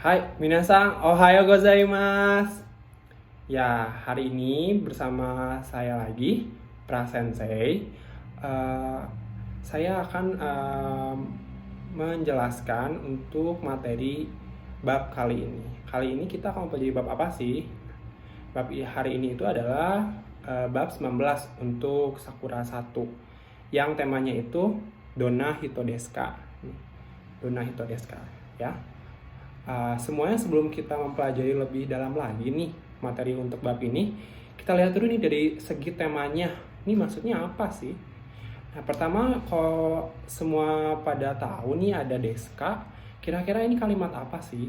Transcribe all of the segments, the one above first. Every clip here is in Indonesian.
Hai, minasan, ohayo gozaimasu. Ya, hari ini bersama saya lagi, Pra Sensei. Eh, saya akan menjelaskan untuk materi bab kali ini. Kali ini kita akan mempelajari bab apa sih? Bab hari ini itu adalah bab 19 untuk Sakura 1. Yang temanya itu Donna Hito desu ka? Donna Hito desu ka, ya. Semuanya sebelum kita mempelajari lebih dalam lagi nih materi untuk bab ini, kita lihat dulu nih dari segi temanya. Ini maksudnya apa sih? Nah, pertama, kalau semua pada tahu nih ada deska, kira-kira ini kalimat apa sih?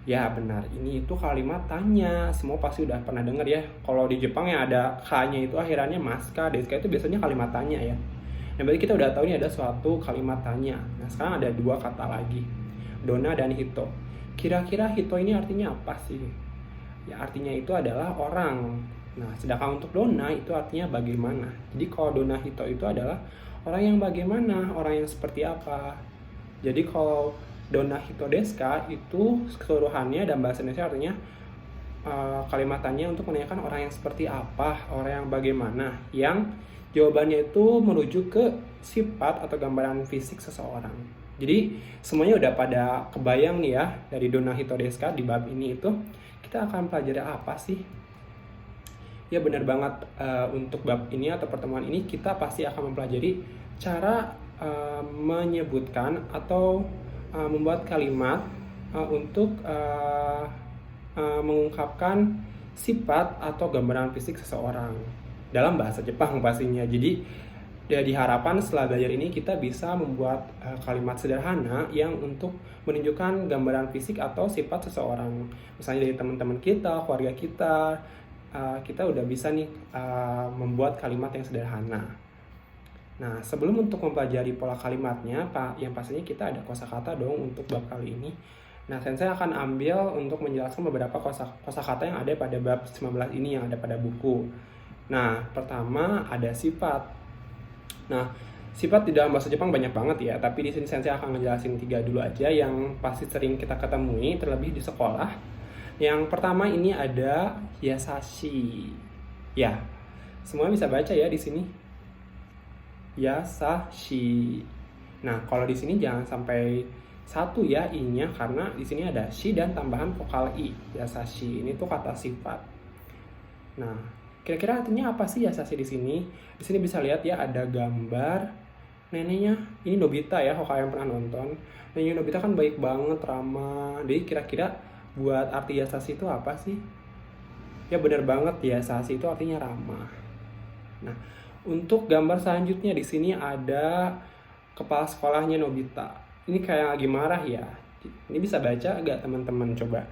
Ya benar, ini itu kalimat tanya. Semua pasti udah pernah dengar ya. Kalau di Jepang yang ada K-nya itu akhirannya maska, deska itu biasanya kalimat tanya ya. Nah, berarti kita udah tahu nih ada suatu kalimat tanya. Nah, sekarang ada dua kata lagi, Donna dan Hito. Kira-kira Hito ini artinya apa sih? Ya artinya itu adalah orang. Nah, sedangkan untuk Donna itu artinya bagaimana. Jadi kalau Donna Hito itu adalah orang yang bagaimana, orang yang seperti apa. Jadi kalau Donna Hito desu ka itu keseluruhannya dan bahasa Indonesia artinya kalimatannya untuk menanyakan orang yang seperti apa, orang yang bagaimana, yang jawabannya itu merujuk ke sifat atau gambaran fisik seseorang. Jadi semuanya udah pada kebayang nih ya, dari Donna Hito desu ka di bab ini itu kita akan pelajari apa sih? Ya benar banget, untuk bab ini atau pertemuan ini kita pasti akan mempelajari cara menyebutkan atau membuat kalimat untuk mengungkapkan sifat atau gambaran fisik seseorang dalam bahasa Jepang pastinya. Jadi ya diharapkan setelah belajar ini kita bisa membuat kalimat sederhana yang untuk menunjukkan gambaran fisik atau sifat seseorang. Misalnya dari teman-teman kita, keluarga kita, kita udah bisa nih membuat kalimat yang sederhana. Nah, sebelum untuk mempelajari pola kalimatnya, yang pastinya kita ada kosakata dong untuk bab kali ini. Nah, saya akan ambil untuk menjelaskan beberapa kosakata yang ada pada bab 19 ini yang ada pada buku. Nah, pertama ada sifat. Nah, sifat di dalam bahasa Jepang banyak banget ya, tapi di sini saya akan ngejelasin 3 dulu aja yang pasti sering kita ketemui terlebih di sekolah. Yang pertama ini ada yasashi. Ya, semua bisa baca ya di sini. Yasashi. Nah, kalau di sini jangan sampai satu ya i-nya karena di sini ada shi dan tambahan vokal i. Yasashi ini tuh kata sifat. Nah, kira-kira artinya apa sih yasashi di sini? Di sini bisa lihat ya ada gambar neneknya. Ini Nobita ya, kalau kalian pernah nonton. Neneknya Nobita kan baik banget, ramah. Jadi kira-kira buat arti yasashi itu apa sih? Ya benar banget, yasashi itu artinya ramah. Nah, untuk gambar selanjutnya di sini ada kepala sekolahnya Nobita. Ini kayak lagi marah ya. Ini bisa baca agak teman-teman coba.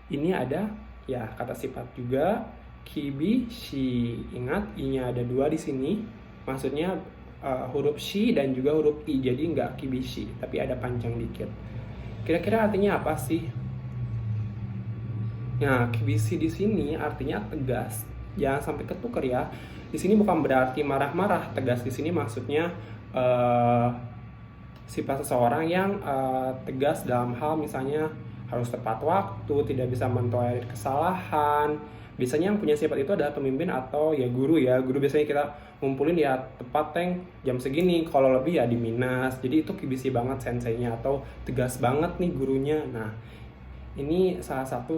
Ini ada ya kata sifat juga. Kibishi, ingat i-nya ada 2 di sini, maksudnya huruf shi dan juga huruf i, jadi nggak kibishi, tapi ada panjang dikit. Kira-kira artinya apa sih? Nah, kibishi di sini artinya tegas, jangan sampai ketuker ya. Di sini bukan berarti marah-marah, tegas di sini maksudnya sifat seseorang yang tegas dalam hal misalnya harus tepat waktu, tidak bisa mentolerir kesalahan. Biasanya yang punya sifat itu adalah pemimpin atau ya guru ya. Guru biasanya kita ngumpulin ya tepat jam segini, kalau lebih ya di minus. Jadi itu kibisi banget senseinya atau tegas banget nih gurunya. Nah, ini salah satu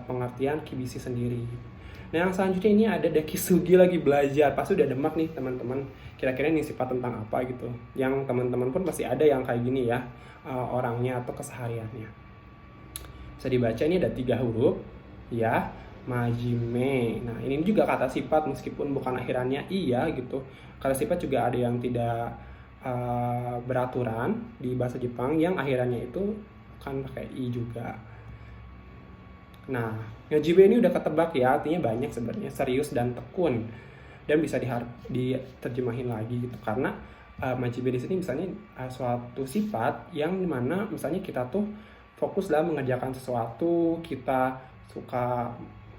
pengertian kibisi sendiri. Nah, yang selanjutnya ini ada Dakisugi lagi belajar. Pasti udah demak nih teman-teman. Kira-kira ini sifat tentang apa gitu. Yang teman-teman pun pasti ada yang kayak gini ya, orangnya atau kesehariannya. Bisa dibaca ini ada 3 huruf ya. Majime. Nah, ini juga kata sifat meskipun bukan akhirannya i ya gitu. Kata sifat juga ada yang tidak beraturan di bahasa Jepang yang akhirannya itu kan pakai i juga. Nah, ngajibe ini udah ketebak ya, artinya banyak sebenarnya, serius dan tekun. Dan bisa diterjemahin lagi gitu karena majibe di sini misalnya suatu sifat yang dimana misalnya kita tuh fokus dalam mengerjakan sesuatu, kita suka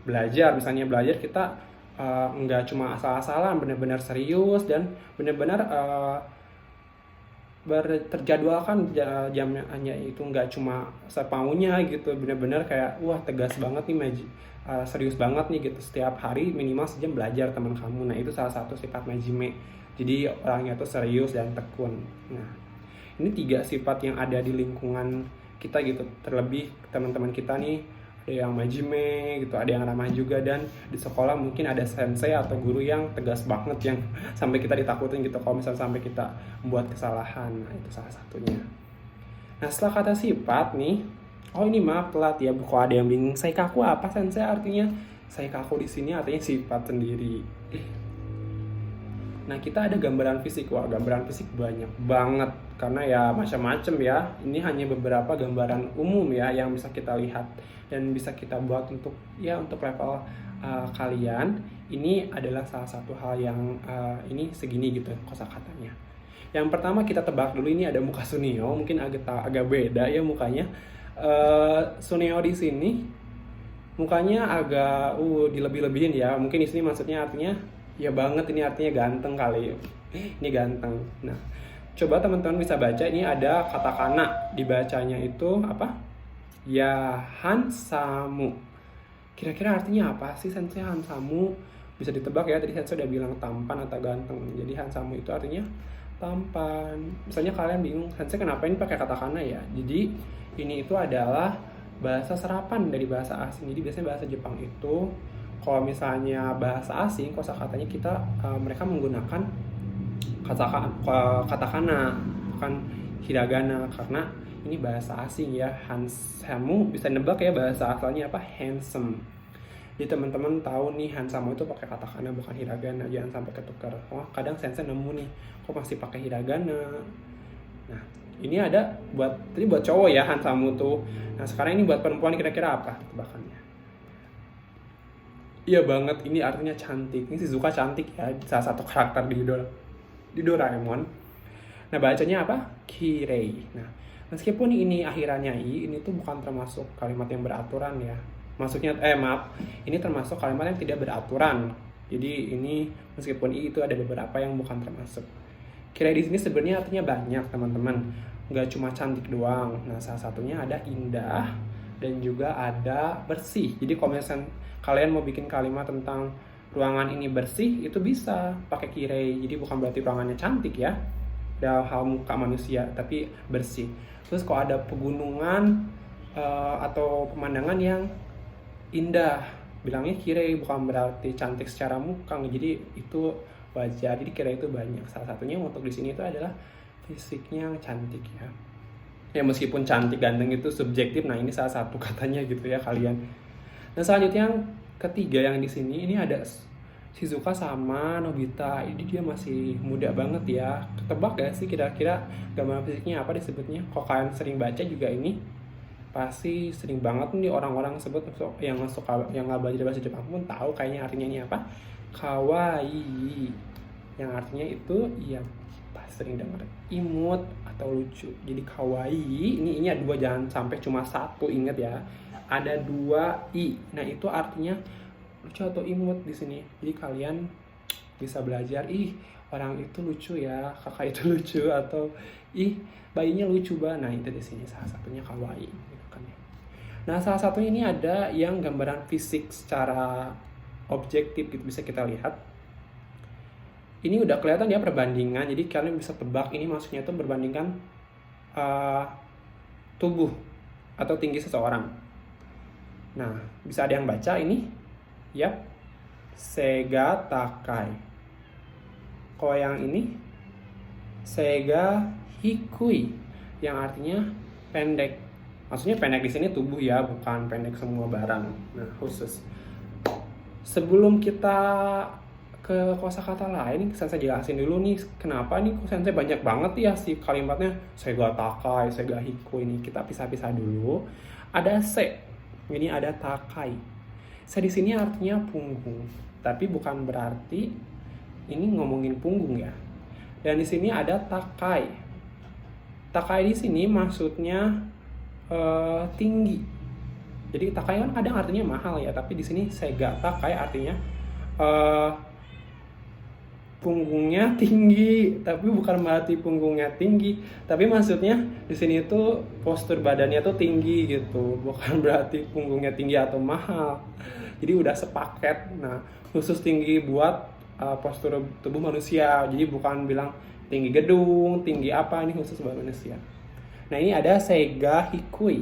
belajar, misalnya belajar kita nggak cuma asal-asalan, benar-benar serius dan benar-benar terjadwalkan jamnya itu nggak cuma semaunya gitu, bener-bener kayak wah tegas banget nih serius banget nih gitu, setiap hari minimal sejam belajar teman kamu. Nah itu salah satu sifat Majime, jadi orangnya tuh serius dan tekun. Nah ini 3 sifat yang ada di lingkungan kita gitu, terlebih teman-teman kita nih, ada yang Majime gitu, ada yang ramah juga, dan di sekolah mungkin ada sensei atau guru yang tegas banget yang sampai kita ditakutin gitu kalau misalnya sampai kita membuat kesalahan. Nah itu salah satunya. Nah setelah kata sifat nih, oh ini maaf telat ya, kalau ada yang bingung saikaku apa sensei artinya. Saikaku di sini artinya sifat sendiri. Nah kita ada gambaran fisik, wah gambaran fisik banyak banget karena ya macam-macam ya. Ini hanya beberapa gambaran umum ya yang bisa kita lihat dan bisa kita buat untuk level kalian. Ini adalah salah satu hal yang ini segini gitu kosakatanya. Yang pertama kita tebak dulu, ini ada muka Suneo, mungkin agak beda ya mukanya. Suneo di sini mukanya agak dilebih-lebihin ya. Mungkin di sini maksudnya artinya ya banget, ini artinya ganteng kali. Ini ganteng. Nah, coba teman-teman bisa baca, ini ada katakana, dibacanya itu apa? Ya hansamu. Kira-kira artinya apa sih sensei hansamu? Bisa ditebak ya, tadi sensei udah bilang tampan atau ganteng. Jadi hansamu itu artinya tampan. Misalnya kalian bingung, sensei kenapa ini pakai katakana ya? Jadi ini itu adalah bahasa serapan dari bahasa asing. Jadi biasanya bahasa Jepang itu kalau misalnya bahasa asing kosakatanya mereka menggunakan katakana bukan hiragana, karena ini bahasa asing ya. Hansamu bisa nebak ya bahasa asalnya apa, handsome. Jadi teman-teman tahu nih hansamu itu pakai katakana bukan hiragana, jangan sampai ketukar. Kadang sensei nemu nih kok masih pakai hiragana. Nah ini ada buat cowok ya hansamu tuh. Nah sekarang ini buat perempuan, kira-kira apa tebakannya? Iya banget, ini artinya cantik. Ini Shizuka cantik ya, salah satu karakter di Doraemon. Nah bacanya apa? Kirei. Nah meskipun ini akhirannya i, ini tuh bukan termasuk kalimat yang beraturan ya. Maksudnya ini termasuk kalimat yang tidak beraturan. Jadi ini meskipun i itu ada beberapa yang bukan termasuk. Kirei di sini sebenarnya artinya banyak teman-teman, nggak cuma cantik doang. Nah salah satunya ada indah dan juga ada bersih. Jadi kalau misalnya kalian mau bikin kalimat tentang ruangan ini bersih, itu bisa pakai kirei. Jadi bukan berarti ruangannya cantik ya, dalam hal muka manusia, tapi bersih. Terus kalau ada pegunungan atau pemandangan yang indah, bilangnya kirei, bukan berarti cantik secara muka. Jadi itu wajar. Jadi kirei itu banyak. Salah satunya untuk di sini itu adalah fisiknya yang cantik ya. Ya meskipun cantik ganteng itu subjektif. Nah ini salah satu katanya gitu ya kalian. Nah selanjutnya yang ketiga yang di sini, ini ada Shizuka sama Nobita. Ini dia masih muda banget ya. Ketebak gak sih kira-kira gambar fisiknya apa disebutnya? Kalau kalian sering baca juga ini pasti sering banget nih orang-orang sebut, yang nggak belajar bahasa Jepang pun tahu kayaknya artinya ini apa? Kawaii. Yang artinya itu ya sering dengar imut atau lucu. Jadi kawaii ini ada 2, jangan sampai cuma 1, ingat ya. Ada 2 i. Nah itu artinya lucu atau imut di sini. Jadi kalian bisa belajar, orang itu lucu ya, kakak itu lucu, atau bayinya lucu banget. Nah itu di sini salah satunya kawaii. Nah salah satunya ini ada yang gambaran fisik secara objektif gitu, bisa kita lihat. Ini udah kelihatan ya perbandingan. Jadi kalian bisa tebak ini maksudnya itu berbandingkan tubuh atau tinggi seseorang. Nah, bisa ada yang baca ini? Yap. Sega takai. Kalau yang ini sega hikui, yang artinya pendek. Maksudnya pendek di sini tubuh ya, bukan pendek semua barang. Nah, khusus. Sebelum kita ke kosakata lain, saya jelasin dulu nih kenapa nih sensei banyak banget ya si kalimatnya sega takai, sega hikui ini. Kita pisah-pisah dulu. Ada se. Ini ada takai. Di sini artinya punggung, tapi bukan berarti ini ngomongin punggung ya. Dan di sini ada takai. Takai di sini maksudnya tinggi. Jadi takai kan kadang artinya mahal ya, tapi di sini sega takai artinya punggungnya tinggi, tapi bukan berarti punggungnya tinggi, tapi maksudnya di sini itu postur badannya tuh tinggi gitu, bukan berarti punggungnya tinggi atau mahal. Jadi udah sepaket. Nah, khusus tinggi buat postur tubuh manusia. Jadi bukan bilang tinggi gedung, tinggi apa, ini khusus buat manusia. Nah, ini ada Seiga Hikui.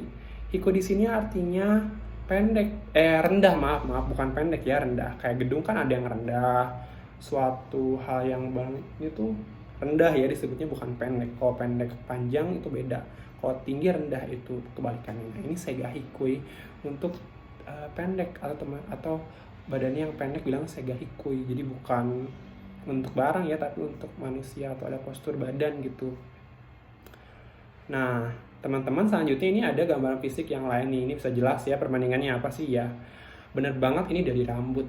Hikui di sini artinya pendek, rendah, maaf, bukan pendek ya, rendah. Kayak gedung kan ada yang rendah, suatu hal yang itu rendah ya disebutnya, bukan pendek. Kalau pendek panjang itu beda. Kalau tinggi rendah itu kebalikannya. Nah, ini Seiga Hikui untuk pendek atau badannya yang pendek bilang Seiga Hikui. Jadi bukan untuk barang ya, tapi untuk manusia atau ada postur badan gitu. Nah, teman-teman, selanjutnya ini ada gambaran fisik yang lain nih. Ini bisa jelas ya perbandingannya apa sih ya. Bener banget, ini dari rambut.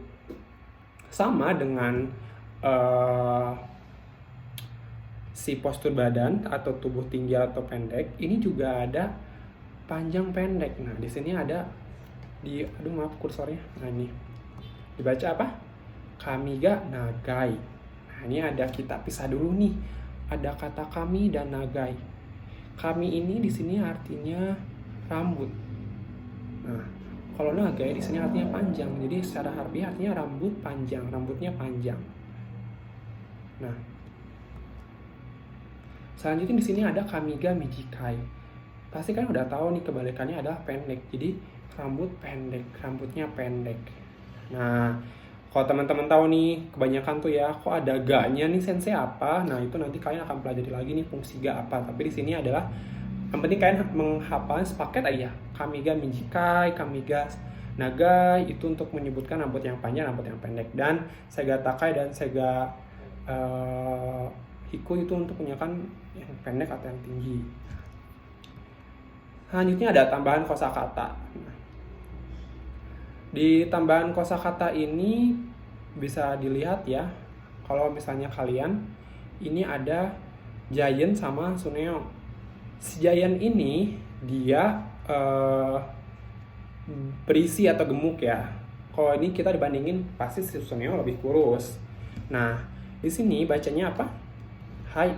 Sama dengan si postur badan atau tubuh tinggi atau pendek, ini juga ada panjang pendek. Nah, di sini ada maaf kursornya. Nah, ini dibaca apa? Kami ga nagai. Nah, ini ada, kita pisah dulu nih. Ada kata kami dan nagai. Kami ini di sini artinya rambut. Nah, kalau nagai di sini artinya panjang. Jadi secara harfiah artinya rambut panjang, rambutnya panjang. Nah, selanjutnya di sini ada kamiga mijikai. Pasti kan udah tahu nih kebalikannya adalah pendek. Jadi rambut pendek, rambutnya pendek. Nah, kalau teman-teman tahu nih, kebanyakan tuh ya, kok ada ga-nya nih sensei apa? Nah, itu nanti kalian akan pelajari lagi nih fungsi ga apa. Tapi di sini adalah yang penting kalian menghafal sepaket aja. Kamiga mijikai, kamiga nagai itu untuk menyebutkan rambut yang panjang, rambut yang pendek. Dan seiga takai dan seiga hiku itu untuk menyatakan yang pendek atau yang tinggi. Selanjutnya ada tambahan kosakata. Di tambahan kosakata ini bisa dilihat ya, kalau misalnya kalian ini ada giant sama suneo. Si giant ini dia berisi atau gemuk ya. Kalau ini kita dibandingin pasti si suneo lebih kurus. Nah, di sini bacanya apa? Hai,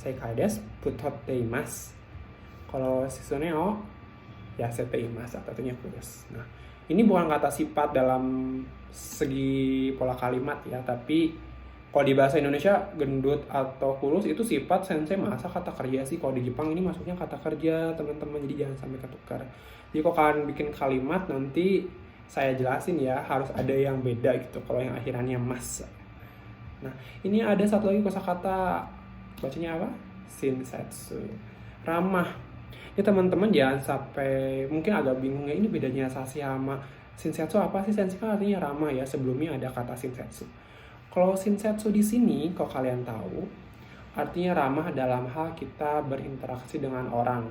seikai desu, futotteimasu. Kalau si suneo ya seteimasu, artinya kurus. Nah, ini bukan kata sifat dalam segi pola kalimat ya, tapi kalau di bahasa Indonesia gendut atau kurus itu sifat, sensei masa kata kerja sih. Kalau di Jepang ini maksudnya kata kerja, teman-teman. Jadi jangan sampai ketukar. Jadi kalau kalian bikin kalimat nanti saya jelasin ya, harus ada yang beda gitu kalau yang akhirannya mas. Nah, ini ada satu lagi kosakata, bacanya apa? Shinsetsu, ramah. Ini teman-teman jangan sampai mungkin agak bingung ya, ini bedanya sashi sama shinsetsu apa sih? Sensei kan artinya ramah ya, sebelumnya ada kata shinsetsu. Kalau shinsetsu di sini, kalau kalian tahu, artinya ramah dalam hal kita berinteraksi dengan orang.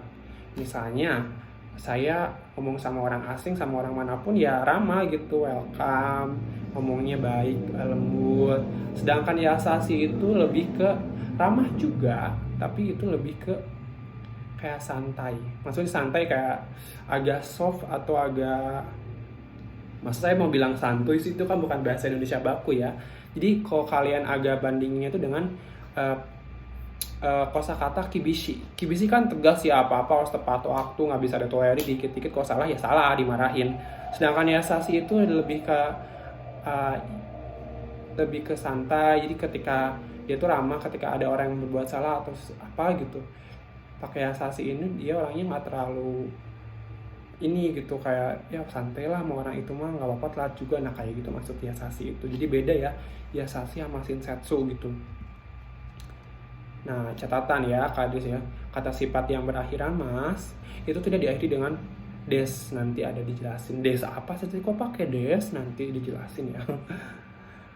Misalnya, saya ngomong sama orang asing, sama orang manapun ya ramah gitu, welcome, ngomongnya baik, lembut. Sedangkan yasashi itu lebih ke ramah juga, tapi itu lebih ke kayak santai. Maksudnya santai kayak agak soft atau agak, maksud saya mau bilang santuy sih, itu kan bukan bahasa Indonesia baku ya. Jadi kalau kalian agak bandingnya itu dengan kosakata kibishi. Kibishi kan tegas ya, apa-apa harus tepat waktu, nggak bisa ditoleri, dikit-dikit kalau salah ya salah, dimarahin. Sedangkan yasashi itu lebih ke santai. Jadi ketika dia tuh ramah ketika ada orang yang berbuat salah atau apa gitu, pakai yasashi ini dia orangnya nggak terlalu ini gitu, kayak ya santai lah sama orang itu mah, nggak apa-apa telat juga. Nah, kayak gitu maksud yasashi itu. Jadi beda ya yasashi sama shinsetsu gitu. Nah, catatan ya kadis ya, kata sifat yang berakhiran mas itu tidak diakhiri dengan des, nanti ada dijelasin des apa sih kok pakai des, nanti dijelasin ya.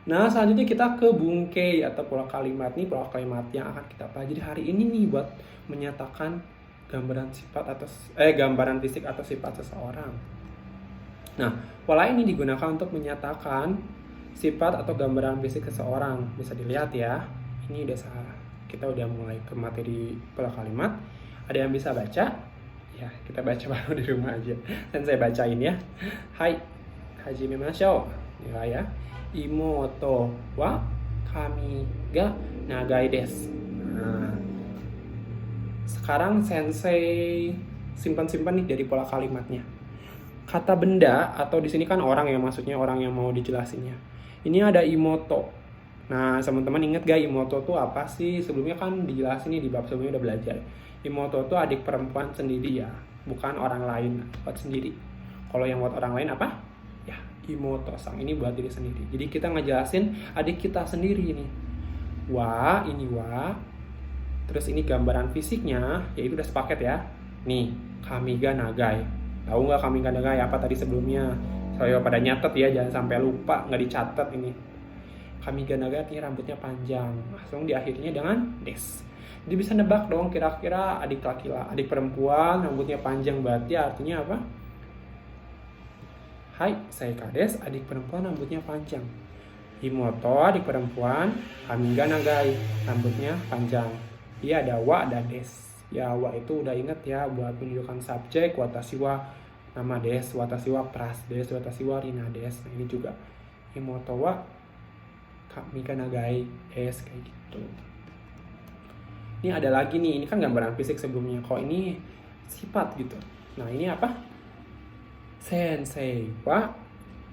Nah, selanjutnya kita ke bungkei atau pola kalimat nih, pola kalimat yang akan kita pelajari hari ini nih buat menyatakan gambaran sifat atau gambaran fisik atau sifat seseorang. Nah, pola ini digunakan untuk menyatakan sifat atau gambaran fisik seseorang. Bisa dilihat ya. Ini kita udah mulai ke materi pola kalimat. Ada yang bisa baca? Ya, kita baca baru di rumah aja. Dan saya bacain ya. Hai, hajimemashou. Ya. Imoto wa kami ga nagai desu. Nah, sekarang sensei simpan-simpan nih dari pola kalimatnya. Kata benda atau di sini kan orang ya, maksudnya orang yang mau dijelasinnya. Ini ada imoto. Nah, teman-teman inget gak imoto tuh apa sih? Sebelumnya kan dijelasin nih di bab sebelumnya udah belajar. Imoto tuh adik perempuan sendiri ya, bukan orang lain, buat sendiri. Kalau yang buat orang lain apa? Ya, imoto sang. Ini buat diri sendiri. Jadi kita ngejelasin adik kita sendiri nih. Wa, ini wa. Terus ini gambaran fisiknya, yaitu udah sepaket ya. Nih, kamiga nagai. Tahu nggak kamiga nagai apa tadi sebelumnya? Saya pada nyatet ya, jangan sampai lupa, nggak dicatat ini. Kamiga nagai artinya rambutnya panjang. Langsung diakhirinya dengan des. Jadi bisa nebak dong kira-kira adik laki-laki, adik perempuan rambutnya panjang berarti artinya apa? Hai, saya kades, adik perempuan rambutnya panjang. Himoto, adik perempuan, kamiga nagai, rambutnya panjang. Iya ada wa, ada des. Ya wa itu udah inget ya buat menunjukkan subjek, watashi wa nama des, watashi wa pras des, watashi wa rina des. Nah ini juga himoto wa kamiga nagai des kayak gitu. Ini ada lagi nih, ini kan gambaran fisik sebelumnya. Kok ini sifat gitu. Nah ini apa? Sensei wa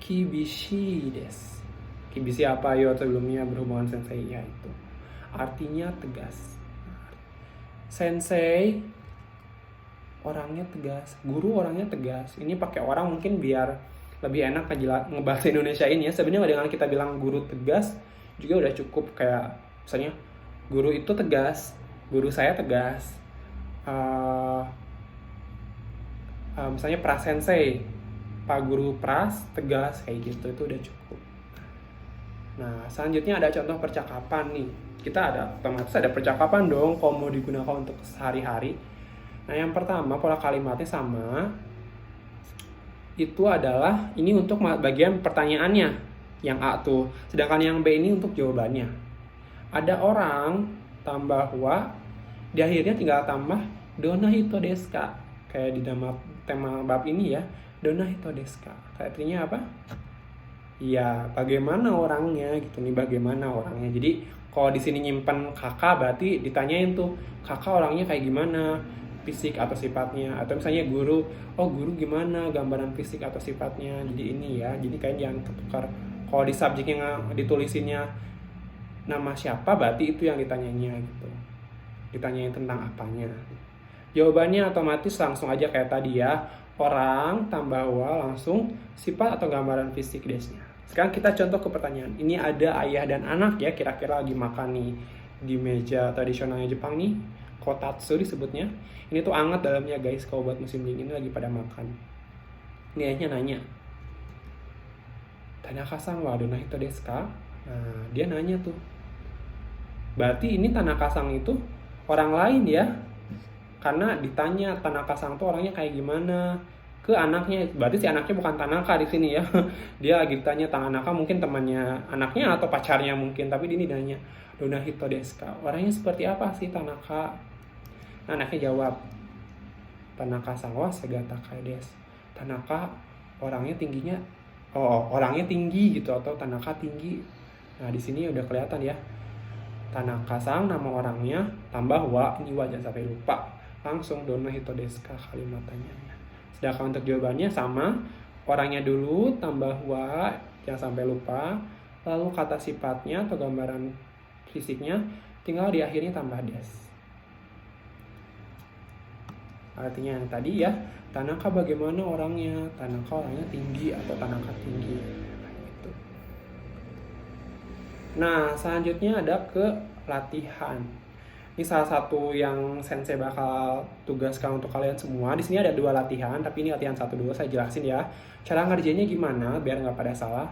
kibishi desu. Kibishi apa yo sebelumnya berhubungan sensei ya itu. Artinya tegas. Sensei orangnya tegas, guru orangnya tegas. Ini pakai orang mungkin biar lebih enak ngebahasa Indonesia ini ya. Sebenarnya dengan kita bilang guru tegas juga udah cukup, kayak misalnya guru itu tegas, guru saya tegas. Misalnya prasensei, pak guru pras tegas kayak gitu, itu udah cukup. Nah selanjutnya ada contoh percakapan nih. Kita ada otomatis ada percakapan dong kalau mau digunakan untuk sehari-hari. Nah yang pertama pola kalimatnya sama. Itu adalah ini untuk bagian pertanyaannya yang A tuh. Sedangkan yang B ini untuk jawabannya. Ada orang tambah wa, di akhirnya tinggal tambah dona hito desu ka. Kayak di tema bab ini ya, dona hito desu ka. Artinya apa? Ya bagaimana orangnya gitu nih, bagaimana orangnya. Jadi kalau di sini nyimpen kakak berarti ditanyain tuh kakak orangnya kayak gimana, fisik atau sifatnya. Atau misalnya guru, oh guru gimana gambaran fisik atau sifatnya. Jadi ini ya, jadi kayak jangan ketukar. Kalau di subjeknya ditulisinnya nama siapa berarti itu yang ditanyainnya gitu, ditanyain tentang apanya. Jawabannya otomatis langsung aja kayak tadi ya, orang tambah wa langsung sifat atau gambaran fisik desnya. Sekarang kita contoh ke pertanyaan. Ini ada ayah dan anak ya, kira-kira lagi makan nih di meja tradisionalnya Jepang nih, kotatsu disebutnya. Ini tuh anget dalamnya guys, kalau buat musim dingin lagi pada makan. Ini ayahnya nanya, Tanaka-san wa dona hito desu ka? Nah, dia nanya tuh. Berarti ini Tanaka-san itu orang lain ya. Karena ditanya Tanaka-san tuh orangnya kayak gimana ke anaknya. Berarti si anaknya bukan Tanaka di sini ya. Dia lagi tanya Tanaka, mungkin temannya anaknya atau pacarnya mungkin, tapi ini nanya dona hito desu ka? Orangnya seperti apa sih Tanaka? Nah, anaknya jawab, Tanaka-san wa segata kai desu. Tanaka orangnya tinggi gitu, atau Tanaka tinggi. Nah, di sini udah kelihatan ya. Tanaka-san nama orangnya tambah wa, ini wa jangan sampai lupa. Langsung dona hito desu ka kalimat tanyanya. Sedangkan untuk jawabannya sama, orangnya dulu tambah wa, jangan sampai lupa. Lalu kata sifatnya atau gambaran fisiknya tinggal di akhirnya tambah des. Artinya yang tadi ya, Tanaka bagaimana orangnya? Tanaka orangnya tinggi atau Tanaka tinggi. Gitu. Nah, selanjutnya ada ke latihan. Ini salah satu yang sensei bakal tugaskan untuk kalian semua. Di sini ada 2 latihan, tapi ini latihan 1 dulu saya jelasin ya. Cara ngerjainnya gimana biar nggak pada salah.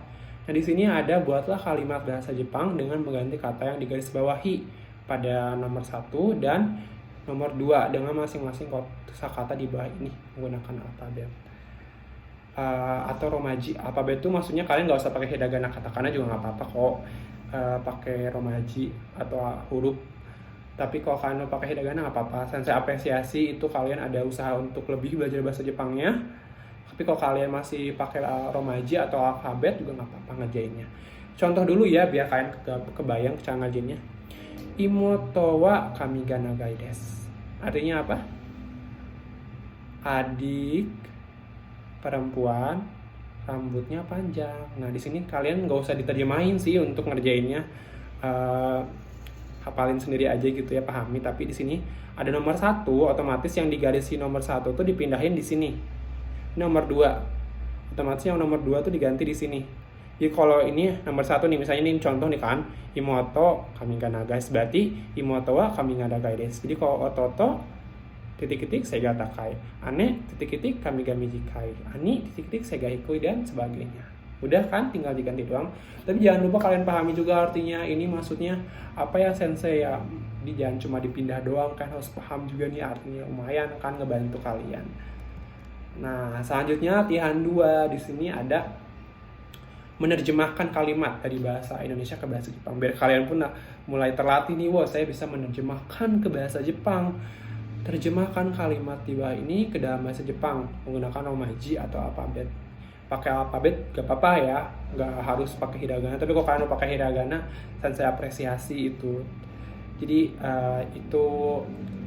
Nah, di sini ada buatlah kalimat bahasa Jepang dengan mengganti kata yang digarisbawahi pada nomor 1 dan nomor 2 dengan masing-masing kosakata di bawah ini menggunakan alfabet. Atau romaji. Alfabet itu maksudnya kalian nggak usah pakai hiragana, katakana juga nggak apa-apa kok. Pakai romaji atau huruf. Tapi kalau kalian mau pakai hiragana nggak apa-apa. Sensei apresiasi itu kalian ada usaha untuk lebih belajar bahasa Jepangnya. Tapi kalau kalian masih pakai romaji atau alfabet juga nggak apa-apa ngerjainnya. contoh dulu ya biar kalian kebayang cara ngajarnya. Imoto wa kami ga nagai desu. Artinya apa? Adik perempuan rambutnya panjang. Nah di sini kalian nggak usah diterjemahin sih untuk ngerjainnya, hafalin sendiri aja gitu ya, pahami. Tapi di sini ada nomor 1, otomatis yang digarisi nomor 1 tuh dipindahin di sini. Nomor 2, otomatis yang nomor 2 tuh diganti di sini. Jadi kalau ini nomor 1 nih, misalnya ini contoh nih kan, imoto kami ga nagai, berarti imoto wa kami ga nagai desu. Jadi kalau ototo titik-titik sega takai, ane titik-titik kami ga mijikai, ani titik-titik sega hikui, dan sebagainya. Udah kan, tinggal diganti doang. Tapi jangan lupa kalian pahami juga artinya, ini maksudnya apa ya sensei ya. Jadi jangan cuma dipindah doang kan, harus paham juga nih artinya, lumayan kan ngebantu kalian. Nah, selanjutnya latihan 2 di sini ada menerjemahkan kalimat dari bahasa Indonesia ke bahasa Jepang. Biar kalian pun mulai terlatih nih, wah saya bisa menerjemahkan ke bahasa Jepang. Terjemahkan kalimat di bawah ini ke dalam bahasa Jepang menggunakan romaji atau alfabet. Pakai alfabet gak apa-apa ya, gak harus pakai hiragana. Tapi kalau kalian mau pakai hiragana, saya apresiasi itu. Jadi itu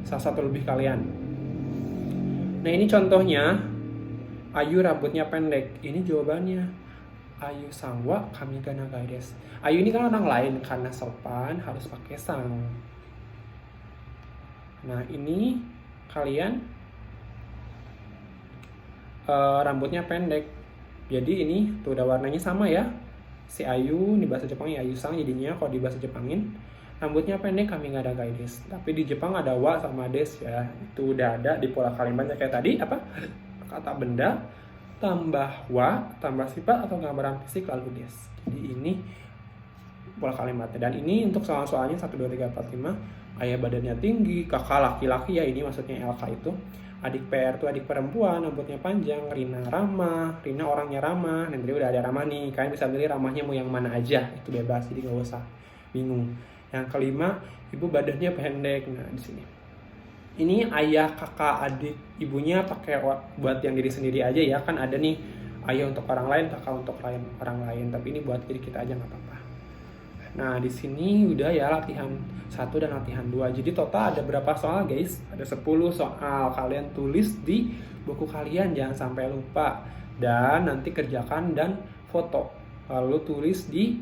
salah satu lebih kalian. Nah ini contohnya, Ayu rambutnya pendek. Ini jawabannya. Ayu sangwa kami ga nagai desu. Ayu ini kan orang lain, karena sopan harus pakai sang. Nah ini kalian rambutnya pendek. Jadi ini tuh udah warnanya sama ya. Si Ayu di bahasa Jepangnya Ayu sang, jadinya kalau di bahasa Jepangin rambutnya pendek kami ga nagai desu. Tapi di Jepang ada wa sama des ya. Itu udah ada di pola kalimatnya kayak tadi apa? Kata benda tambah wa, tambah sifat atau gambaran fisik lalu des. Jadi ini pola kalimatnya. Dan ini untuk soal-soalnya 1, 2, 3, 4, 5. Ayah badannya tinggi, kakak laki-laki ya, ini maksudnya LK itu. Adik PR itu adik perempuan, rambutnya panjang. Rina ramah, Rina orangnya ramah. Nanti udah ada ramah nih, kalian bisa pilih ramahnya mau yang mana aja, itu bebas, jadi gak usah bingung. Yang kelima, ibu badannya pendek. Nah di sini ini ayah, kakak, adik, ibunya pakai buat yang diri sendiri aja ya. Kan ada nih ayah untuk orang lain, kakak untuk orang lain. Tapi ini buat diri kita aja nggak apa-apa. Nah di sini udah ya latihan 1 dan latihan 2. Jadi total ada berapa soal guys? Ada 10 soal. Kalian tulis di buku kalian, jangan sampai lupa. Dan nanti kerjakan dan foto. Lalu tulis di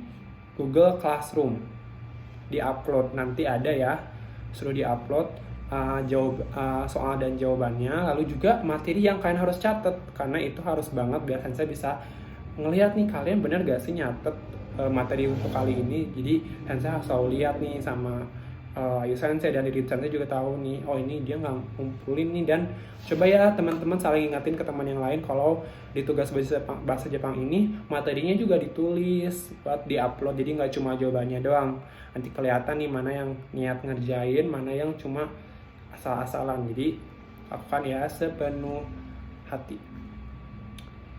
Google Classroom. Di-upload nanti ada ya. Suruh di-upload soal dan jawabannya, lalu juga materi yang kalian harus catat, karena itu harus banget biar saya bisa ngelihat nih kalian bener gak sih nyatet materi untuk kali ini. Jadi saya harus selalu lihat nih sama Ayu Sensei dan Diri Sensei juga tahu nih, oh ini dia nggak ngumpulin nih. Dan coba ya teman-teman saling ingatin ke teman yang lain kalau di tugas bahasa Jepang ini materinya juga ditulis buat di-upload, jadi nggak cuma jawabannya doang. Nanti kelihatan nih mana yang niat ngerjain, mana yang cuma asal-asalan. Jadi lakukan ya sepenuh hati.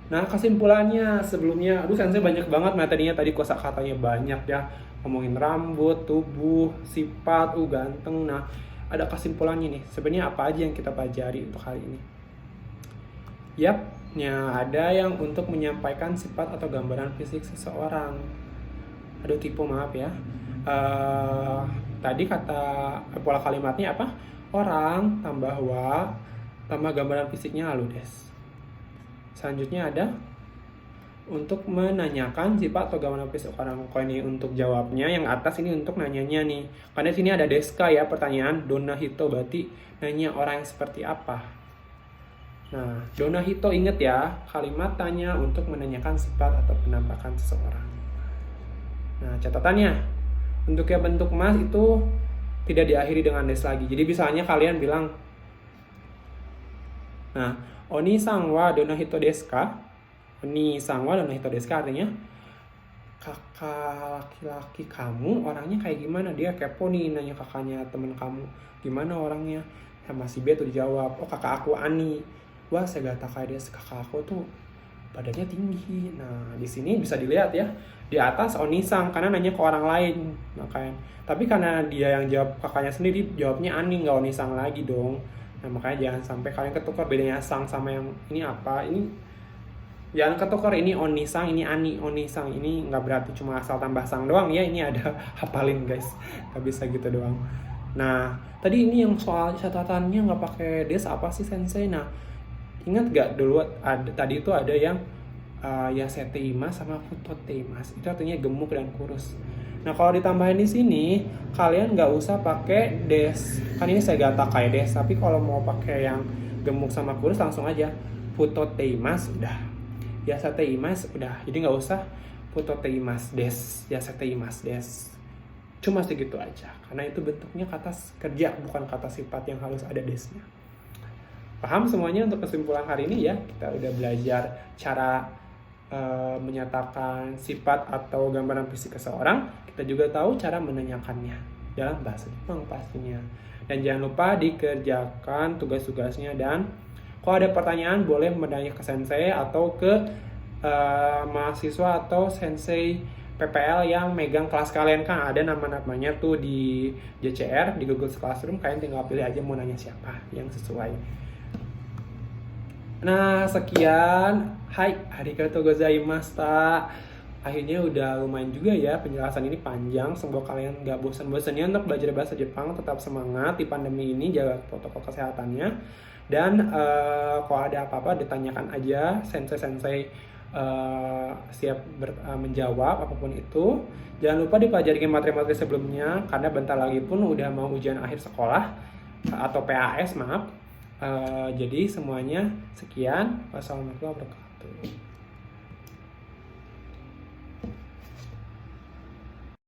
Nah kesimpulannya sebelumnya, sensei banyak banget materinya tadi, kosakatanya banyak ya, ngomongin rambut, tubuh, sifat, ganteng. Nah ada kesimpulannya nih, sebenarnya apa aja yang kita pelajari untuk hari ini. Ada yang untuk menyampaikan sifat atau gambaran fisik seseorang. Aduh tipe, maaf ya. Tadi kata pola kalimatnya apa? Orang tambah wa tambah gambaran fisiknya lalu des. Selanjutnya ada untuk menanyakan sifat atau gambaran fisik orang. Kalau ini untuk jawabnya, yang atas ini untuk nanyanya nih. Karena sini ada deska ya, pertanyaan dona hito, berarti nanya orang yang seperti apa. Nah, dona hito inget ya, kalimat tanya untuk menanyakan sifat atau penampakan seseorang. Nah, catatannya untuk yang bentuk mas itu tidak diakhiri dengan des lagi. Jadi misalnya kalian bilang, nah, oni sang wa dona hito desu ka? Oni sang wa dona hito desu ka artinya kakak laki-laki kamu orangnya kayak gimana? Dia kepo nih nanya kakaknya temen kamu, gimana orangnya? Sama si B tuh dijawab, oh kakak aku Ani. Wah, saya gak tahu dia, kakak aku tuh badannya tinggi. Nah, di sini bisa dilihat ya. Di atas Onisang karena nanya ke orang lain. Makanya, tapi karena dia yang jawab kakaknya sendiri, jawabnya Ani, nggak Onisang lagi dong. Nah, makanya jangan sampai kalian ketukar bedanya sang sama yang ini apa. Ini Jangan ketukar, ini Onisang, ini Ani Onisang. Ini nggak berarti cuma asal tambah sang doang ya, ini ada hafalin guys, nggak bisa gitu doang. Nah, tadi ini yang soal catatannya nggak pakai des apa sih sensei? Nah, ingat gak dulu tadi itu ada yang yaseteimas sama futoteimas, itu artinya gemuk dan kurus. Nah, kalau ditambahin di sini, kalian nggak usah pakai des. Kan ini saya gata kayak des, tapi kalau mau pakai yang gemuk sama kurus langsung aja futoteimas udah. Yaseteimas udah. Jadi nggak usah futoteimas des, yaseteimas des. Cuma segitu aja. Karena itu bentuknya kata kerja, bukan kata sifat yang harus ada desnya. Paham semuanya untuk kesimpulan hari ini ya? Kita udah belajar cara menyatakan sifat atau gambaran fisik seseorang. Kita juga tahu cara menanyakannya dalam bahasa Jepang pastinya. Dan jangan lupa dikerjakan tugas-tugasnya, dan kalau ada pertanyaan boleh bertanya ke sensei atau ke mahasiswa atau sensei PPL yang megang kelas kalian. Kan ada nama-namanya tuh di JCR, di Google Classroom. Kalian tinggal pilih aja mau nanya siapa yang sesuai. Nah, sekian. Hai, arigatou gozaimasu. Akhirnya udah lumayan juga ya, penjelasan ini panjang. Semoga kalian gak bosan-bosannya untuk belajar bahasa Jepang. Tetap semangat di pandemi ini, jaga protokol kesehatannya. Dan kalau ada apa-apa ditanyakan aja, sensei-sensei siap menjawab apapun itu. Jangan lupa dipelajari materi-materi sebelumnya, karena bentar lagi pun udah mau ujian akhir sekolah atau PAS, maaf. Jadi semuanya sekian. Wassalamualaikum warahmatullahi wabarakatuh.